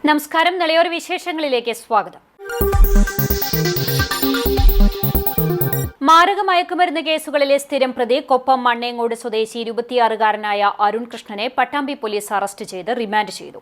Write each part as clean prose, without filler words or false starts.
നമസ്കാരം. നിളയോർ വിശേഷങ്ങളിലേക്ക് സ്വാഗതം. മാരക മയക്കുമരുന്ന് കേസുകളിലെ സ്ഥിരം പ്രതി കൊപ്പം മണ്ണേങ്ങോട് സ്വദേശി 26-കാരനായ അരുൺ കൃഷ്ണനെ പട്ടാമ്പി പോലീസ് അറസ്റ്റ് ചെയ്ത് റിമാൻഡ് ചെയ്തു.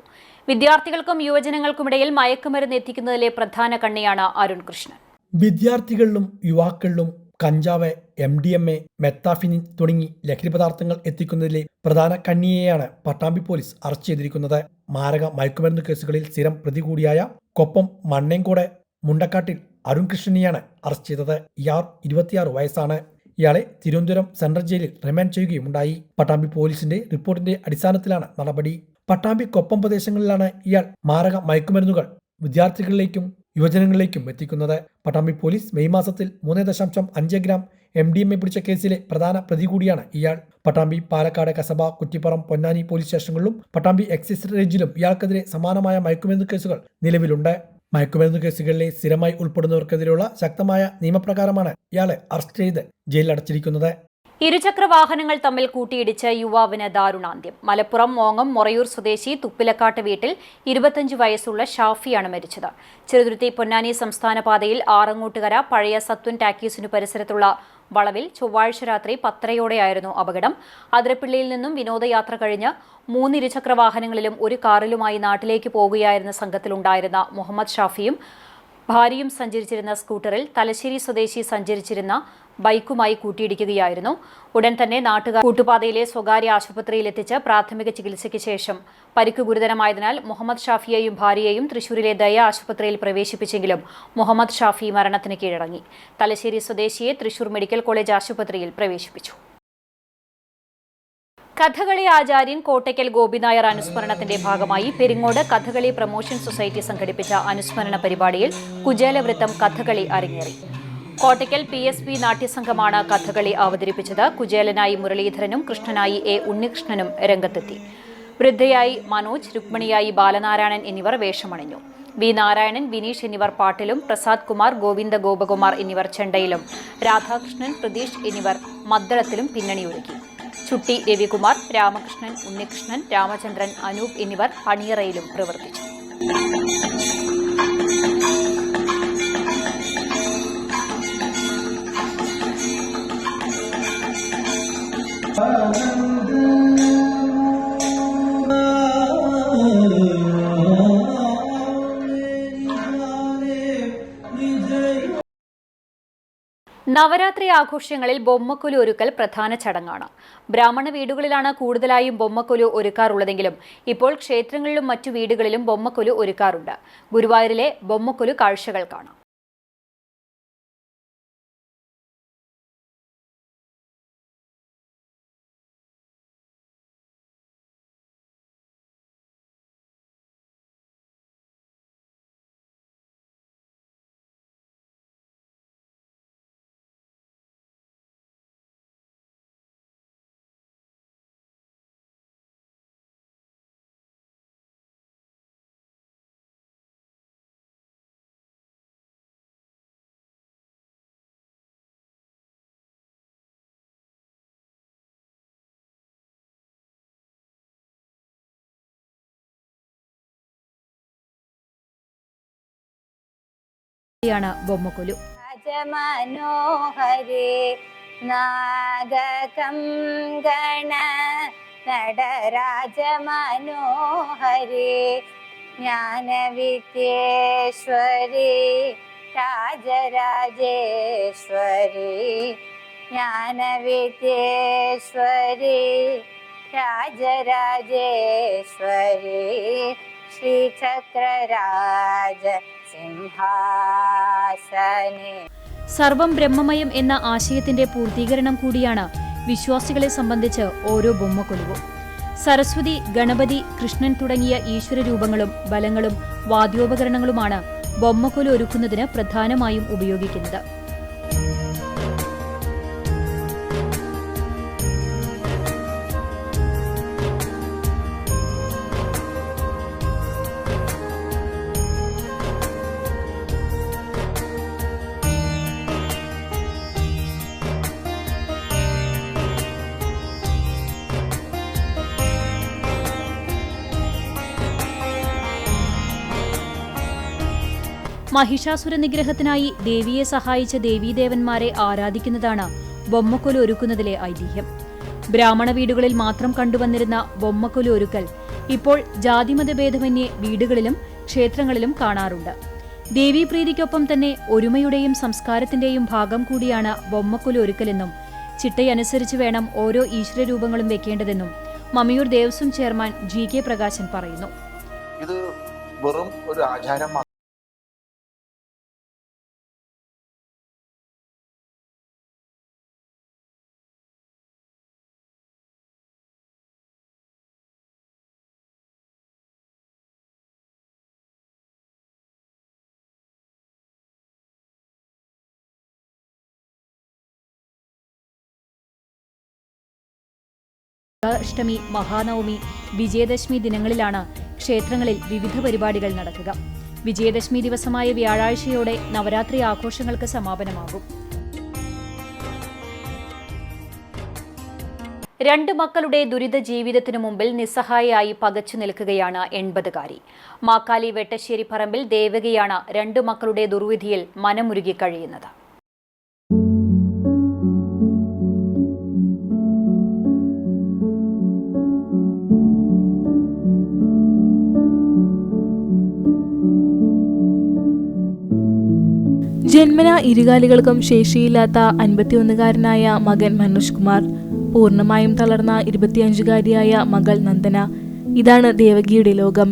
വിദ്യാർത്ഥികൾക്കും യുവജനങ്ങൾക്കുമിടയിൽ മയക്കുമരുന്ന് എത്തിക്കുന്നതിലെ പ്രധാന കണ്ണിയാണ് അരുൺ കൃഷ്ണൻ. വിദ്യാർത്ഥികളിലും യുവാക്കളിലും കഞ്ചാവ്, MDMA, മെത്താഫിനിൻ തുടങ്ങി ലഹരി പദാർത്ഥങ്ങൾ എത്തിക്കുന്നതിലെ പ്രധാന കണ്ണിയെയാണ് പട്ടാമ്പി പോലീസ് അറസ്റ്റ് ചെയ്തിരിക്കുന്നത്. മാരക മയക്കുമരുന്ന് കേസുകളിൽ സ്ഥിരം പ്രതി കൂടിയായ കൊപ്പം മണ്ണേങ്കോട് മുണ്ടക്കാട്ടിൽ അരുൺ കൃഷ്ണനെയാണ് അറസ്റ്റ് ചെയ്തത്. ഇയാൾ 26 വയസ്സാണ്. ഇയാളെ തിരുവനന്തപുരം സെൻട്രൽ ജയിലിൽ റിമാൻഡ് ചെയ്യുകയുമുണ്ടായി. പട്ടാമ്പി പോലീസിന്റെ റിപ്പോർട്ടിന്റെ അടിസ്ഥാനത്തിലാണ് നടപടി. പട്ടാമ്പി കൊപ്പം പ്രദേശങ്ങളിലാണ് ഇയാൾ മാരക മയക്കുമരുന്നുകൾ വിദ്യാർത്ഥികളിലേക്കും യുവജനങ്ങളിലേക്കും എത്തിക്കുന്നത്. പട്ടാമ്പി പോലീസ് മെയ് മാസത്തിൽ 3.5 ഗ്രാം MDMA പിടിച്ച കേസിലെ പ്രധാന പ്രതി കൂടിയാണ് ഇയാൾ. പട്ടാമ്പി, പാലക്കാട്, കസബ, കുറ്റിപ്പുറം, പൊന്നാനി പോലീസ് സ്റ്റേഷനുകളിലും പട്ടാമ്പി എക്സൈസ് റേഞ്ചിലും ഇയാൾക്കെതിരെ സമാനമായ മയക്കുമരുന്ന് കേസുകൾ നിലവിലുണ്ട്. മയക്കുമരുന്ന് കേസുകളിലെ സ്ഥിരമായി ഉൾപ്പെടുന്നവർക്കെതിരെയുള്ള ശക്തമായ നിയമപ്രകാരമാണ് ഇയാളെ അറസ്റ്റ് ചെയ്ത് ജയിലിലടച്ചിരിക്കുന്നത്. ഇരുചക്ര വാഹനങ്ങൾ തമ്മിൽ കൂട്ടിയിടിച്ച് യുവാവിന് ദാരുണാന്ത്യം. മലപ്പുറം മോങ്ങം മൊറയൂർ സ്വദേശി തുപ്പിലക്കാട്ട് വീട്ടിൽ 25 വയസ്സുള്ള ഷാഫിയാണ് മരിച്ചത്. ചെറുതുരുത്തി പൊന്നാനി സംസ്ഥാന പാതയിൽ ആറങ്ങോട്ടുകര പഴയ സത്വൻ ടാക്കീസിനു പരിസരത്തുള്ള വളവിൽ ചൊവ്വാഴ്ച രാത്രി 10:30 അപകടം. അതിരപ്പിള്ളിയിൽ നിന്നും വിനോദയാത്ര കഴിഞ്ഞ് 3 ഇരുചക്ര വാഹനങ്ങളിലും ഒരു കാറിലുമായി നാട്ടിലേക്ക് പോകുകയായിരുന്ന സംഘത്തിലുണ്ടായിരുന്ന മുഹമ്മദ് ഷാഫിയും ഭാര്യയും സഞ്ചരിച്ചിരുന്ന സ്കൂട്ടറിൽ തലശ്ശേരി സ്വദേശി സഞ്ചരിച്ചിരുന്ന ബൈക്കുമായി കൂട്ടിയിടിക്കുകയായിരുന്നു. ഉടൻ തന്നെ നാട്ടുകാർ കൂട്ടുപാതയിലെ സ്വകാര്യ ആശുപത്രിയിലെത്തിച്ച് പ്രാഥമിക ചികിത്സയ്ക്ക് ശേഷം പരിക്ക് ഗുരുതരമായതിനാൽ മുഹമ്മദ് ഷാഫിയെയും ഭാര്യയെയും തൃശൂരിലെ ദയ ആശുപത്രിയിൽ പ്രവേശിപ്പിച്ചെങ്കിലും മുഹമ്മദ് ഷാഫി മരണത്തിന് കീഴടങ്ങി. തലശ്ശേരി സ്വദേശിയെ തൃശൂർ മെഡിക്കൽ കോളേജ് ആശുപത്രിയിൽ പ്രവേശിപ്പിച്ചു. കഥകളി ആചാര്യൻ കോട്ടയ്ക്കൽ ഗോപിനായർ അനുസ്മരണത്തിന്റെ ഭാഗമായി പെരിങ്ങോട് കഥകളി പ്രൊമോഷൻ സൊസൈറ്റി സംഘടിപ്പിച്ച അനുസ്മരണ പരിപാടിയിൽ കുചേലവൃത്തം കഥകളി അരങ്ങേറി. കോട്ടയ്ക്കൽ PSP നാട്യസംഘമാണ് കഥകളി അവതരിപ്പിച്ചത്. കുചേലനായി മുരളീധരനും കൃഷ്ണനായി A. ഉണ്ണികൃഷ്ണനും രംഗത്തെത്തി. വൃദ്ധയായി മനോജ്, രുക്മിണിയായി ബാലനാരായണൻ എന്നിവർ വേഷമണിഞ്ഞു. B. നാരായണൻ, ബിനീഷ് എന്നിവർ പാട്ടിലും, പ്രസാദ് കുമാർ, ഗോവിന്ദ ഗോപകുമാർ എന്നിവർ ചെണ്ടയിലും, രാധാകൃഷ്ണൻ, പ്രതീഷ് എന്നിവർ മദ്ദളത്തിലും പിന്നണിയൊരുക്കി. ചുട്ടി രവികുമാർ, രാമകൃഷ്ണൻ, ഉണ്ണികൃഷ്ണൻ, രാമചന്ദ്രൻ, അനൂപ് എന്നിവർ അണിയറയിലും പ്രവർത്തിച്ചു. നവരാത്രി ആഘോഷങ്ങളിൽ ബൊമ്മക്കൊലു ഒരുക്കൽ പ്രധാന ചടങ്ങാണ്. ബ്രാഹ്മണ വീടുകളിലാണ് കൂടുതലായും ബൊമ്മക്കൊലു ഒരുക്കാറുള്ളതെങ്കിലും ഇപ്പോൾ ക്ഷേത്രങ്ങളിലും മറ്റു വീടുകളിലും ബൊമ്മക്കൊലു ഒരുക്കാറുണ്ട്. ഗുരുവായൂരിലെ ബൊമ്മക്കൊലു കാഴ്ചകൾ കാണാം. ബൊമ്മക്കൊലു മനോഹരേ നാഗകം ഗണ നടരാജ മനോഹരേ ജ്ഞാനവിദ്യേശ്വരി രാജരാജേശ്വരി ജ്ഞാനവിദ്യേശ്വരി രാജരാജേശ്വരി ശ്രീചക്രരാജ സിംഹാസനേ. സർവം ബ്രഹ്മമയം എന്ന ആശയത്തിന്റെ പൂർത്തീകരണം കൂടിയാണ് വിശ്വാസികളെ സംബന്ധിച്ച് ഓരോ ബൊമ്മക്കൊലുവും. സരസ്വതി, ഗണപതി, കൃഷ്ണൻ തുടങ്ങിയ ഈശ്വരരൂപങ്ങളും ബലങ്ങളും വാദ്യോപകരണങ്ങളുമാണ് ബൊമ്മക്കൊലു ഒരുക്കുന്നതിന് പ്രധാനമായും ഉപയോഗിക്കുന്നത്. മഹിഷാസുര നിഗ്രഹത്തിനായി ദേവിയെ സഹായിച്ച ദേവീദേവന്മാരെ ആരാധിക്കുന്നതാണ് ബൊമ്മക്കൊലു ഒരുക്കുന്നതിലെ ഐതിഹ്യം. ബ്രാഹ്മണ വീടുകളിൽ മാത്രം കണ്ടുവന്നിരുന്ന ബൊമ്മക്കൊലു ഒരുക്കൽ ഇപ്പോൾ ജാതിമതഭേദമന്യേ വീടുകളിലും ക്ഷേത്രങ്ങളിലും കാണാറുണ്ട്. ദേവീപ്രീതിക്കൊപ്പം തന്നെ ഒരുമയുടെയും സംസ്കാരത്തിന്റെയും ഭാഗം കൂടിയാണ് ബൊമ്മക്കൊലു ഒരുക്കലെന്നും ചിട്ടയനുസരിച്ച് വേണം ഓരോ ഈശ്വരരൂപങ്ങളും വെക്കേണ്ടതെന്നും മമ്മിയൂർ ദേവസ്വം ചെയർമാൻ GK പ്രകാശൻ പറയുന്നു. ഇത് വെറും ഒരു ആചാരം അഷ്ടമി, മഹാനവമി, വിജയദശമി ദിനങ്ങളിലാണ് ക്ഷേത്രങ്ങളിൽ വിവിധ പരിപാടികൾ നടക്കുക. വിജയദശമി ദിവസമായ വ്യാഴാഴ്ചയോടെ നവരാത്രി ആഘോഷങ്ങൾക്ക് സമാപനമാകും. 2 മക്കളുടെ ദുരിത ജീവിതത്തിനു മുമ്പിൽ നിസ്സഹായയായി പകച്ചു നിൽക്കുകയാണ് 80-കാരി. മാക്കാലി വെട്ടശ്ശേരി പറമ്പിൽ ദേവകിയാണ് 2 മക്കളുടെ ദുർവിധിയിൽ മനമുരുകി കഴിയുന്നത്. ജന്മന ഇരുകാലികൾക്കും ശേഷിയില്ലാത്ത 51-കാരനായ മകൻ മനോജ് കുമാർ, പൂർണ്ണമായും തളർന്ന 25-കാരിയായ മകൾ നന്ദന. ഇതാണ് ദേവകിയുടെ ലോകം.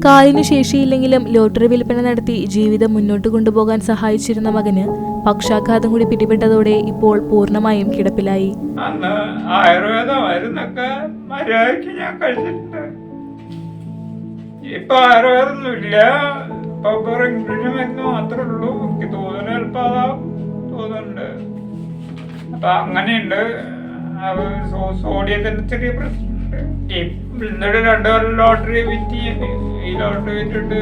കാലിനു ശേഷിയില്ലെങ്കിലും ലോട്ടറി വിൽപ്പന നടത്തി ജീവിതം മുന്നോട്ട് കൊണ്ടുപോകാൻ സഹായിച്ചിരുന്ന മകന് പക്ഷാഘാതം കൂടി പിടിപെട്ടതോടെ ഇപ്പോൾ പൂർണ്ണമായും കിടപ്പിലായി. അന്ന് ആയുർവേദ മരുന്നൊക്കെ മര്യാദയ്ക്ക് ഞാൻ കഴിച്ചിട്ടുണ്ട്. ഇപ്പൊ ആയുർവേദമൊന്നുമില്ല. ഇപ്പൊ ഇംഗ്ലീഷ് മരുന്ന് മാത്രമേ ഉള്ളൂ. എനിക്ക് തോന്നുന്നു ചിലപ്പോ അതാ തോന്നുന്നുണ്ട്. അപ്പൊ അങ്ങനെയുണ്ട്. സോഡിയത്തിന് ചെറിയ പ്രശ്നമുണ്ട്. ഇന്നൊരു 2 കൊല്ലം ലോട്ടറി വിറ്റ് ഈ ലോട്ടറി വിറ്റിട്ട്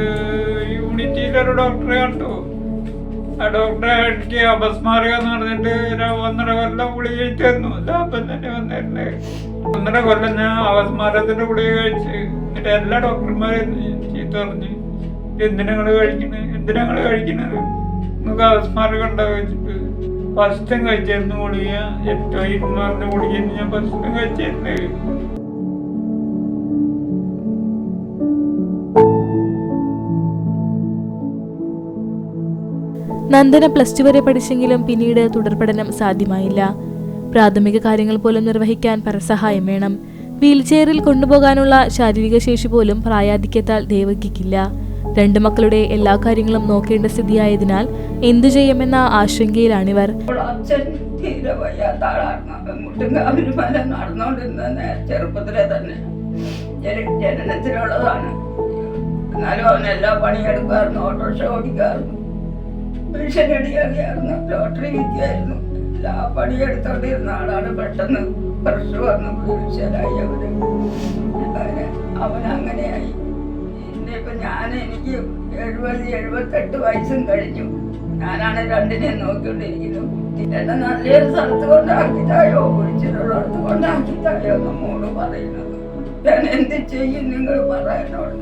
യൂണിറ്റിയിലൊരു ഡോക്ടറെ കണ്ടു. ആ ഡോക്ടറെ എനിക്ക് അപസ്മാരക എന്ന് പറഞ്ഞിട്ട് 1.5 കൊല്ലം ഗുളിക കഴിച്ചു തന്നു. ലാഭം തന്നെ വന്നിരുന്നത്. 1.5 കൊല്ലം ഞാൻ അപസ്മാരത്തിന്റെ ഗുളിക കഴിച്ച്. എന്നിട്ട് എല്ലാ ഡോക്ടർമാരും ചീത്ത പറഞ്ഞ്, എന്തിനാ കഴിക്കുന്നത്, നിങ്ങൾക്ക് അപസ്മാരകം ഉണ്ടാവുക വെച്ചിട്ട് ഫസ്റ്റും കഴിച്ചിരുന്നു ഗുളിക. ഏറ്റവും ഇരുന്ന് ഗുളിക ഞാൻ ഫസ്റ്റും കഴിച്ചിരുന്നു. നന്ദന +2 വരെ പഠിച്ചെങ്കിലും പിന്നീട് തുടർ പഠനം സാധ്യമായില്ല. പ്രാഥമിക കാര്യങ്ങൾ പോലും നിർവഹിക്കാൻ പരസഹായം വേണം. വീൽചെയറിൽ കൊണ്ടുപോകാനുള്ള ശാരീരിക ശേഷി പോലും പ്രായാധിക്യത്താൽ ദേവകിക്കില്ല. 2 മക്കളുടെ എല്ലാ കാര്യങ്ങളും നോക്കേണ്ട സ്ഥിതിയായതിനാൽ എന്തു ചെയ്യുമെന്ന ആശങ്കയിലാണിവർ. ചെറുപ്പത്തിലെ തന്നെ ജനനത്തിലുള്ളതാണ്. എന്നാലും അവൻ എല്ലാ പണിയെടുക്കാറുണ്ട്. ഓട്ടോറിക്ഷ ഓടിക്കാറുണ്ട്, പെൻഷൻ അടിയാക്കിയായിരുന്നു, ലോട്ടറി വിൽക്കായിരുന്നു. എല്ലാ പണിയെടുത്തോണ്ടിരുന്ന ആളാണ്. പെട്ടെന്ന് പ്രഷർ വന്ന് വീഴ്ചയിലായി. അവനങ്ങനെയായി. ഇന്നിപ്പോ എനിക്ക് 70-78 വയസ്സും കഴിഞ്ഞു. ഞാനാണ് 2നെ നോക്കിക്കൊണ്ടിരിക്കുന്നത്. എന്നെ നല്ലൊരു സ്ഥലത്ത് കൊണ്ടാക്കിത്തായോ, ഒഴിച്ചിട്ടുള്ളടത്ത് കൊണ്ടാക്കിത്തായോ നമ്മോട് പറയുന്നത്. ഞാൻ എന്ത് ചെയ്യും നിങ്ങൾ പറയാനോട്.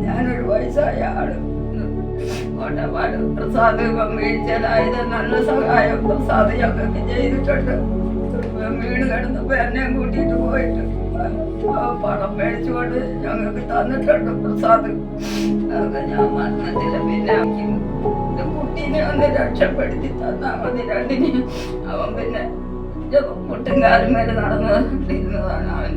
ഞാനൊരു വയസ്സായ ആള്. കോട്ടപ്പാട് പ്രസാദ് വീഴ്ചയിലായത് നല്ല സഹായം പ്രസാദ് ഞങ്ങൾക്ക് ചെയ്തിട്ടുണ്ട്. വീട് കിടന്നപ്പോ എന്നെ കൂട്ടിയിട്ട് പോയിട്ട് പണം മേടിച്ചുകൊണ്ട് ഞങ്ങൾക്ക് തന്നിട്ടുണ്ട് പ്രസാദ്. അതൊക്കെ ഞാൻ മറന്നിട്ടില്ല. പിന്നെ കുട്ടീനെ ഒന്ന് രക്ഷപ്പെടുത്തി തന്നാ മതി 2നെ. അവൻ പിന്നെ മുട്ടും കാലും വരെ നടന്നിരുന്നതാണ്. അവൻ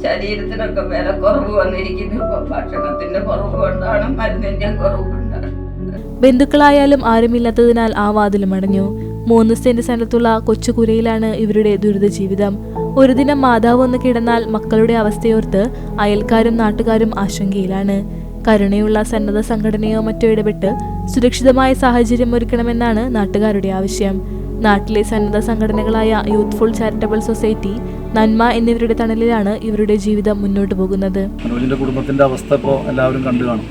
ശരീരത്തിനൊക്കെ വില കുറവ് വന്നിരിക്കുന്നു. ഇപ്പൊ ഭക്ഷണത്തിന്റെ കുറവ് കൊണ്ടാണ്, മരുന്നിന്റെ കുറവ് കൊണ്ടാണ്. ബന്ധുക്കളായാലും ആരുമില്ലാത്തതിനാൽ ആ വാതിലും അടഞ്ഞു. 3 സെന്റ് സ്ഥലത്തുള്ള കൊച്ചുകുരയിലാണ് ഇവരുടെ ദുരിത ജീവിതം. ഒരു ദിനം മാതാവ് ഒന്ന് കിടന്നാൽ മക്കളുടെ അവസ്ഥയോർത്ത് അയൽക്കാരും നാട്ടുകാരും ആശങ്കയിലാണ്. കരുണയുള്ള സന്നദ്ധ സംഘടനയോ മറ്റോ ഇടപെട്ട് സുരക്ഷിതമായ സാഹചര്യം ഒരുക്കണമെന്നാണ് നാട്ടുകാരുടെ ആവശ്യം. നാട്ടിലെ സന്നദ്ധ സംഘടനകളായ യൂത്ത്ഫുൾ ചാരിറ്റബിൾ സൊസൈറ്റി, നന്മ എന്നിവരുടെ തണലിലാണ് ഇവരുടെ ജീവിതം മുന്നോട്ട് പോകുന്നത്. മനോജിൻ്റെ കുടുംബത്തിൻ്റെ അവസ്ഥ ഇപ്പോൾ എല്ലാവരും കണ്ടു കാണും.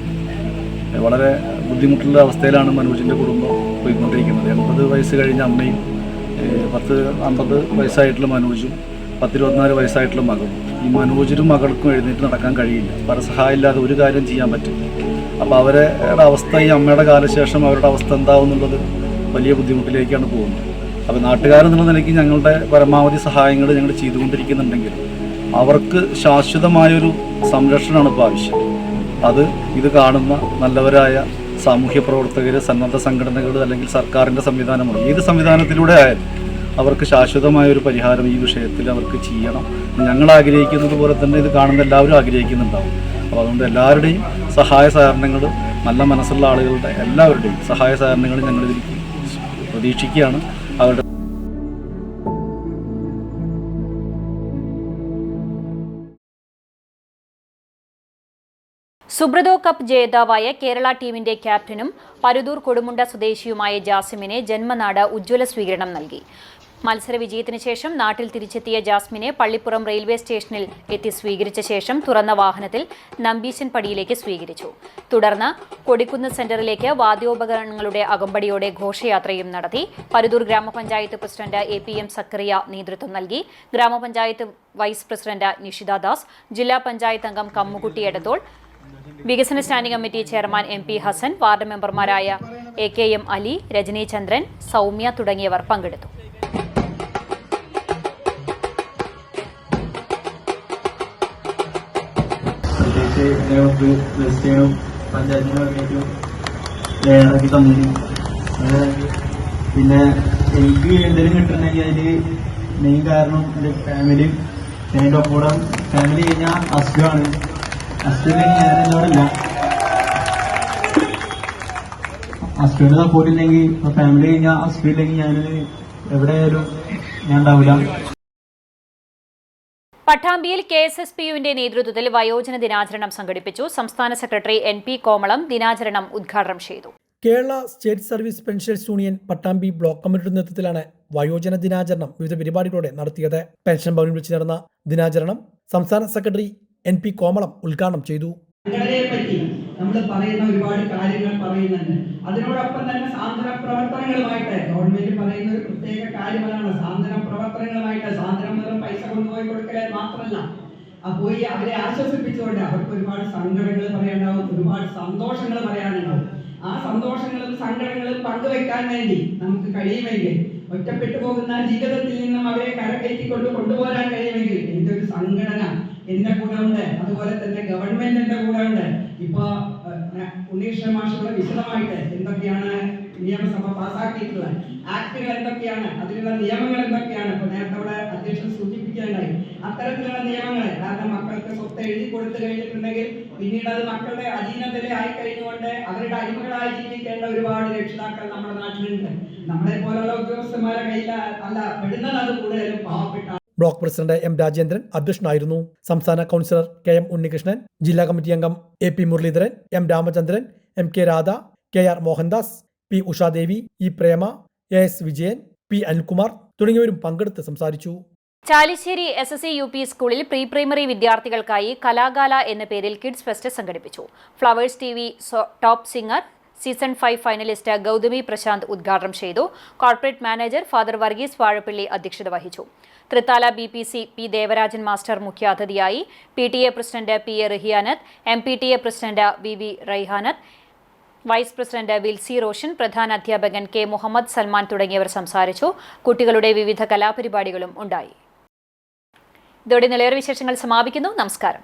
വളരെ ബുദ്ധിമുട്ടുള്ള അവസ്ഥയിലാണ് മനോജിൻ്റെ കുടുംബം പോയിക്കൊണ്ടിരിക്കുന്നത്. 80 വയസ്സ് കഴിഞ്ഞ അമ്മയും 10-50 വയസ്സായിട്ടുള്ള മനോജും 10-24 വയസ്സായിട്ടുള്ള മകളും. ഈ മനോജിനും മകൾക്കും എഴുന്നേറ്റ് നടക്കാൻ കഴിയില്ല. പരസഹായമില്ലാതെ ഒരു കാര്യം ചെയ്യാൻ പറ്റും. അപ്പോൾ അവരുടെ അവസ്ഥ ഈ അമ്മയുടെ കാലശേഷം അവരുടെ അവസ്ഥ എന്താവും എന്നുള്ളത് വലിയ ബുദ്ധിമുട്ടിലേക്കാണ് പോകുന്നത്. അപ്പോൾ നാട്ടുകാരെന്നുള്ള നിലയ്ക്ക് ഞങ്ങളുടെ പരമാവധി സഹായങ്ങൾ ഞങ്ങൾ ചെയ്തുകൊണ്ടിരിക്കുന്നുണ്ടെങ്കിൽ അവർക്ക് ശാശ്വതമായൊരു സംരക്ഷണമാണ് ഇപ്പോൾ ആവശ്യം. അത് ഇത് കാണുന്ന നല്ലവരായ സാമൂഹ്യ പ്രവർത്തകർ, സന്നദ്ധ സംഘടനകൾ, അല്ലെങ്കിൽ സർക്കാരിൻ്റെ സംവിധാനമാണ്. ഏത് സംവിധാനത്തിലൂടെ ആയാലും അവർക്ക് ശാശ്വതമായൊരു പരിഹാരം ഈ വിഷയത്തിൽ അവർക്ക് ചെയ്യണം. ഞങ്ങൾ ആഗ്രഹിക്കുന്നത് പോലെ തന്നെ ഇത് കാണുന്ന എല്ലാവരും ആഗ്രഹിക്കുന്നുണ്ടാവും. അപ്പോൾ അതുകൊണ്ട് എല്ലാവരുടെയും സഹായ സഹകരണങ്ങൾ, നല്ല മനസ്സുള്ള ആളുകളുടെ എല്ലാവരുടെയും സഹായ സഹകരണങ്ങൾ ഞങ്ങളിതിൽ പ്രതീക്ഷിക്കുകയാണ്. അവരുടെ സുബ്രതോ കപ്പ് ജേതാവായ കേരള ടീമിന്റെ ക്യാപ്റ്റനും പരുതൂർ കൊടുമുണ്ട സ്വദേശിയുമായ ജാസിമിനെ ജന്മനാട് ഉജ്ജ്വല സ്വീകരണം നൽകി. മത്സര വിജയത്തിന് ശേഷം നാട്ടിൽ തിരിച്ചെത്തിയ ജാസ്മിനെ പള്ളിപ്പുറം റെയിൽവേ സ്റ്റേഷനിൽ എത്തി സ്വീകരിച്ച ശേഷം തുറന്ന വാഹനത്തിൽ നമ്പീശൻ പടിയിലേക്ക് സ്വീകരിച്ചു. തുടർന്ന് കൊടിക്കുന്ന് സെന്ററിലേക്ക് വാദ്യോപകരണങ്ങളുടെ അകമ്പടിയോടെ ഘോഷയാത്രയും നടത്തി. പരുതൂർ ഗ്രാമപഞ്ചായത്ത് പ്രസിഡന്റ് APM സക്കറിയ നേതൃത്വം നൽകി. ഗ്രാമപഞ്ചായത്ത് വൈസ് പ്രസിഡന്റ് നിഷിത ദാസ്, ജില്ലാ പഞ്ചായത്ത് അംഗം കമ്മുകുട്ടി എടത്തോൾ, വികസന standing committee chairman MP Hasan, ward മെമ്പർമാരായ AKM അലി, രജനി ചന്ദ്രൻ, സൗമ്യ തുടങ്ങിയവർ പങ്കെടുത്തു. പിന്നെ എനിക്ക് എന്തെങ്കിലും കിട്ടണമെങ്കിൽ അതിന് മെയിൻ കാരണം എൻ്റെ ഫാമിലി, എൻ്റെ ഒപ്പം ഫാമിലി കഴിഞ്ഞാൽ അസുഖമാണ്. അസുഖമില്ലെങ്കിൽ ഞാൻ എന്നോടല്ല, അസുഖയുടെ സപ്പോർട്ട് ഇല്ലെങ്കിൽ, ഇപ്പോൾ ഫാമിലി കഴിഞ്ഞാൽ അസുഖം ഇല്ലെങ്കിൽ ഞാൻ എവിടെയായാലും ഞാൻ ഉണ്ടാവില്ല. പട്ടാമ്പിയിൽ KSSPUവിന്റെ നേതൃത്വത്തിൽ വയോജന ദിനാചരണം സംഘടിപ്പിച്ചു. സംസ്ഥാന സെക്രട്ടറി NP കോമളം ദിനാചരണം ഉദ്ഘാടനം ചെയ്തു. Kerala state service pensions union Pattambi block കമ്മിറ്റിയുടെ നേതൃത്വത്തിലാണ് വയോജന ദിനാചരണം വിവിധ പരിപാടികളോടെ നടത്തിയത്. പെൻഷൻ ഭവനിൽ വെച്ച് നടന്ന ദിനാചരണം സംസ്ഥാന സെക്രട്ടറി NP കോമളം ഉദ്ഘാടനം ചെയ്തു. പറ്റി നമ്മൾ പറയുന്ന ഒരുപാട് കാര്യങ്ങൾ പറയുന്നുണ്ട്. അതിനോടൊപ്പം തന്നെ സാന്ത്വന പ്രവർത്തനങ്ങളുമായിട്ട് ഗവൺമെന്റ് പറയുന്ന ഒരു പ്രത്യേക കാര്യമാണ് സാന്ത്വന പ്രവർത്തനങ്ങളുമായിട്ട്. സാന്ത്വനം വെറും പൈസ കൊണ്ടുപോയി കൊടുക്കൽ മാത്രമല്ല, പോയി അവരെ ആശ്വസിപ്പിച്ചുകൊണ്ട് അവർക്ക് ഒരുപാട് സങ്കടങ്ങൾ പറയാനുണ്ടാവും, ഒരുപാട് സന്തോഷങ്ങൾ പറയാനുണ്ടാവും. ആ സന്തോഷങ്ങളും സങ്കടങ്ങളും പങ്കുവെക്കാൻ വേണ്ടി നമുക്ക് കഴിയുമെങ്കിൽ, ഒറ്റപ്പെട്ടു പോകുന്ന ജീവിതത്തിൽ നിന്നും അവരെ കരകയറ്റിക്കൊണ്ട് കൊണ്ടുപോകാൻ കഴിയുമെങ്കിൽ, എൻ്റെ ഒരു സംഘടന എന്റെ കൂടെ ഉണ്ട്, അതുപോലെ തന്നെ ഗവൺമെന്റ് എന്റെ കൂടെ ഉണ്ട്. ഇപ്പൊ ഉണ്ണീകൃഷ്ണൻ മാഷുള്ള വിശദമായിട്ട് എന്തൊക്കെയാണ് നിയമസഭ പാസ്സാക്കിയിട്ടുള്ള ആക്ടുകൾ എന്തൊക്കെയാണ്, അതിനുള്ള നിയമങ്ങൾ എന്തൊക്കെയാണ്, ഇപ്പൊ നേരത്തെ അവിടെ അധ്യക്ഷൻ സൂചിപ്പിക്കാനായി അത്തരത്തിലുള്ള നിയമങ്ങൾ. കാരണം മക്കൾക്ക് സ്വത്ത് എഴുതി കൊടുത്തു കഴിഞ്ഞിട്ടുണ്ടെങ്കിൽ പിന്നീട് അത് മക്കളുടെ അധീനതയിൽ ആയി കഴിഞ്ഞുകൊണ്ട് അവരുടെ അടിമകളായി ജീവിക്കേണ്ട ഒരുപാട് രക്ഷിതാക്കൾ നമ്മുടെ നാട്ടിലുണ്ട്. നമ്മളെ പോലുള്ള ഉദ്യോഗസ്ഥന്മാരെ കയ്യിൽ അല്ല പെടുന്നത്, അത് കൂടുതലും പാവപ്പെട്ട. ബ്ലോക്ക് പ്രസിഡന്റ് M രാജേന്ദ്രൻ അധ്യക്ഷനായിരുന്നു. സംസ്ഥാന കൗൺസിലർ KM ഉണ്ണികൃഷ്ണൻ, ജില്ലാ കമ്മിറ്റി അംഗം AP Muraleedharan, M Ramachandran, MK Radha, KR Mohandas, P Ushadevi, E പ്രേമ, AS വിജയൻ, P അനിൽകുമാർ തുടങ്ങിയവരും പങ്കെടുത്ത് സംസാരിച്ചു. ചാലിശ്ശേരി SSC UP സ്കൂളിൽ പ്രീ പ്രൈമറി വിദ്യാർത്ഥികൾക്കായി കലാകാല എന്ന പേരിൽ കിഡ്സ് ഫെസ്റ്റ് സംഘടിപ്പിച്ചു. Flowers TV top singer season 5 finalist Gauthami Prashanth ഉദ്ഘാടനം ചെയ്തു. Corporate manager father Varghese Vazhappally അധ്യക്ഷത വഹിച്ചു. Thrithala BPC P Devarajan master മുഖ്യാതിഥിയായി. PTA president PA Rahiyanath, MPTA president VV Raihanath, vice president Wilsy Roshan, പ്രധാന അധ്യാപകൻ K മുഹമ്മദ് സൽമാൻ തുടങ്ങിയവർ സംസാരിച്ചു. കുട്ടികളുടെ വിവിധ കലാപരിപാടികളും ഉണ്ടായി. ഇതോടെ നിലയർ വിശേഷങ്ങൾ സമാപിക്കുന്നു. നമസ്കാരം.